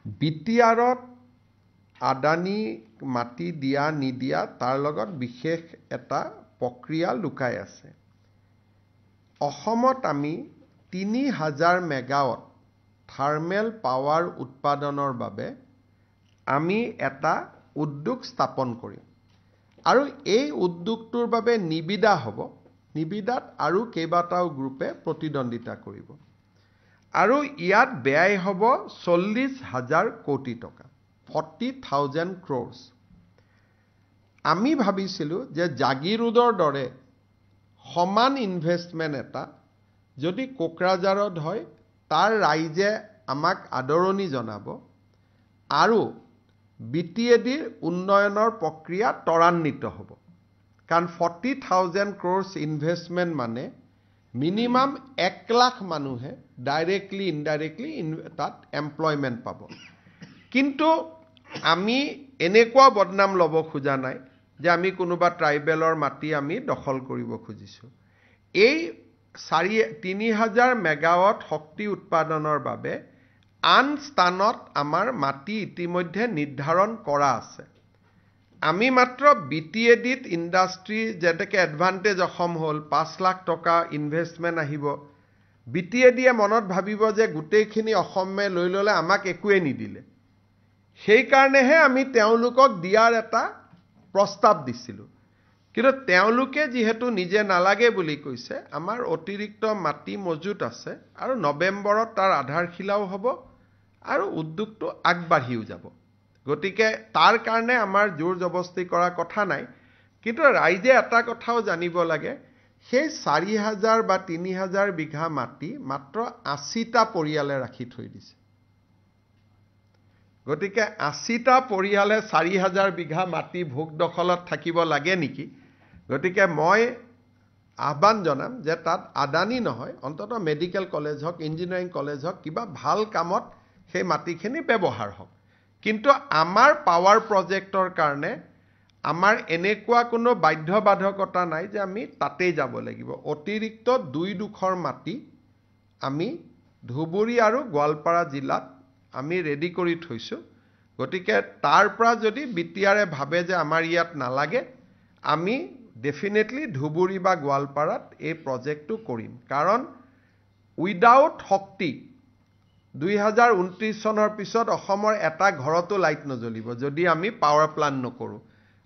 বিটিআৰত আদানী মাটি দিয়া নিদিয়া তাৰ লগত বিশেষ এটা প্ৰক্ৰিয়া লুকাই আছে। অসমত আমি ৩,০০০ মেগাৱাট থাৰ্মেল পাৱাৰ উৎপাদনৰ বাবে আমি এটা উদ্যোগ স্থাপন কৰিম আৰু এই উদ্যোগটোৰ বাবে নিবিদা হ'ব। নিবিদাত আৰু কেইবাটাও গ্ৰুপে প্ৰতিদ্বন্দ্বিতা কৰিব আৰু ইয়াত ব্যয় হ'ব ৪০,০০০ কোটি টকা, 40,000 crores। আমি ভাবিছিলোঁ যে জাগিৰোডৰ দৰে সমান ইনভেষ্টমেণ্ট এটা যদি কোকৰাঝাৰত হয়, তাৰ ৰাইজে আমাক আদৰণি জনাব আৰু বিটিএডিৰ উন্নয়নৰ প্ৰক্ৰিয়া ত্বৰান্বিত হ'ব। কাৰণ 40,000 crores ইনভেষ্টমেণ্ট মানে মিনিমাম 1 লাখ মানুহে ডাইৰেক্টলি ইনডাইৰেক্টলি তাত এমপ্লয়মেণ্ট পাব। কিন্তু আমি এনেকুৱা বদনাম ল'ব খোজা নাই যে আমি কোনোবা ট্ৰাইবেলৰ মাটি আমি দখল কৰিব খুজিছোঁ। এই ৩,০০০ মেগাৱাট শক্তি উৎপাদনৰ বাবে আন স্থানত আমাৰ মাটি ইতিমধ্যে নিৰ্ধাৰণ কৰা আছে। আমি মাত্ৰ বিটিএডিত ইণ্ডাষ্ট্ৰী যেনেকৈ এডভান্টেজ অসম হ'ল, ৫ লাখ টকা ইনভেষ্টমেণ্ট আহিব। বিটিএডিয়ে মনত ভাবিব যে গোটেইখিনি অসমে লৈ ল'লে আমাক একোৱে নিদিলে। সেইকাৰণেহে আমি তেওঁলোকক দিয়াৰ এটা প্ৰস্তাৱ দিছিলোঁ। কিন্তু তেওঁলোকে যিহেতু নিজে নালাগে বুলি কৈছে, আমাৰ অতিৰিক্ত মাটি মজুত আছে আৰু নৱেম্বৰত তাৰ আধাৰশিলাও হ'ব আৰু উদ্যোগটো আগবাঢ়িও যাব। গতিকে তাৰ কাৰণে আমাৰ জোৰ জবস্তি কৰা কথা নাই। কিন্তু ৰাইজে এটা কথাও জানিব লাগে, সেই ৪,০০০ বা ৩,০০০ বিঘা মাটি মাত্ৰ ৮০টা পৰিয়ালে ৰাখি থৈ দিছে। গতিকে ৮০টা পৰিয়ালে ৪,০০০ বিঘা মাটি ভোগ দখলত থাকিব লাগে নেকি? গতিকে মই আহ্বান জনাম যে তাত আদানী নহয়, অন্ততঃ মেডিকেল কলেজ হওক, ইঞ্জিনিয়াৰিং কলেজ হওক, কিবা ভাল কামত সেই মাটিখিনি ব্যৱহাৰ হওক। কিন্তু আমাৰ পাৱাৰ প্ৰজেক্টৰ কাৰণে আমাৰ এনেকুৱা কোনো বাধ্যবাধকতা নাই যে আমি তাতেই যাব লাগিব। অতিৰিক্ত 2 মাটি আমি ধুবুৰী আৰু গোৱালপাৰা জিলাত আমি ৰেডি কৰি থৈছোঁ। গতিকে তাৰ পৰা যদি বিটিআৰে ভাবে যে আমাৰ ইয়াত নালাগে, আমি ডেফিনেটলি ধুবুৰী বা গোৱালপাৰাত এই প্ৰজেক্টটো কৰিম। কাৰণ উইদাউট শক্তি 2029 চনৰ পিছত অসমৰ এটা ঘৰতো লাইট নজ্বলিব যদি আমি পাৱাৰ প্লান্ট নকৰোঁ।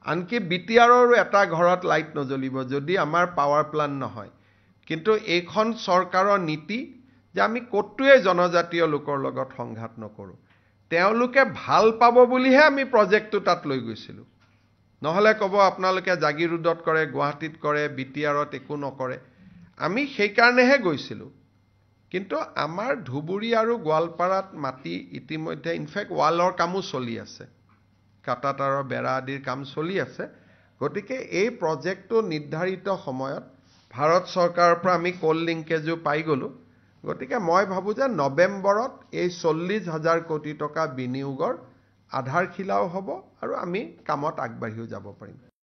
আনকি বিটিআৰৰো এটা ঘৰত লাইট নজ্বলিব যদি আমাৰ পাৱাৰ প্লান্ট নহয়। কিন্তু এইখন চৰকাৰৰ নীতি যে আমি ক'তোৱে জনজাতীয় লোকৰ লগত সংঘাত নকৰোঁ। তেওঁলোকে ভাল পাব বুলিহে আমি প্ৰজেক্টটো তাত লৈ গৈছিলোঁ। নহ'লে ক'ব আপোনালোকে জাগিৰোডত কৰে, গুৱাহাটীত কৰে, বিটিআৰত একো নকৰে। আমি সেইকাৰণেহে গৈছিলোঁ। কিন্তু আমাৰ ধুবুৰী আৰু গোৱালপাৰাত মাটি ইতিমধ্যে ইনফেক্ট ৱালৰ কামো চলি আছে, কাটাতাৰৰ বেৰা আদিৰ কাম চলি আছে। গতিকে এই প্ৰজেক্টটো নিৰ্ধাৰিত সময়ত ভাৰত চৰকাৰৰ পৰা আমি কোল লিংকেজো পাই গ'লোঁ। গতিকে মই ভাবোঁ যে নৱেম্বৰত এই ৪০,০০০ কোটি টকা বিনিয়োগৰ আধাৰশিলাও হ'ব আৰু আমি কামত আগবাঢ়িও যাব পাৰিম।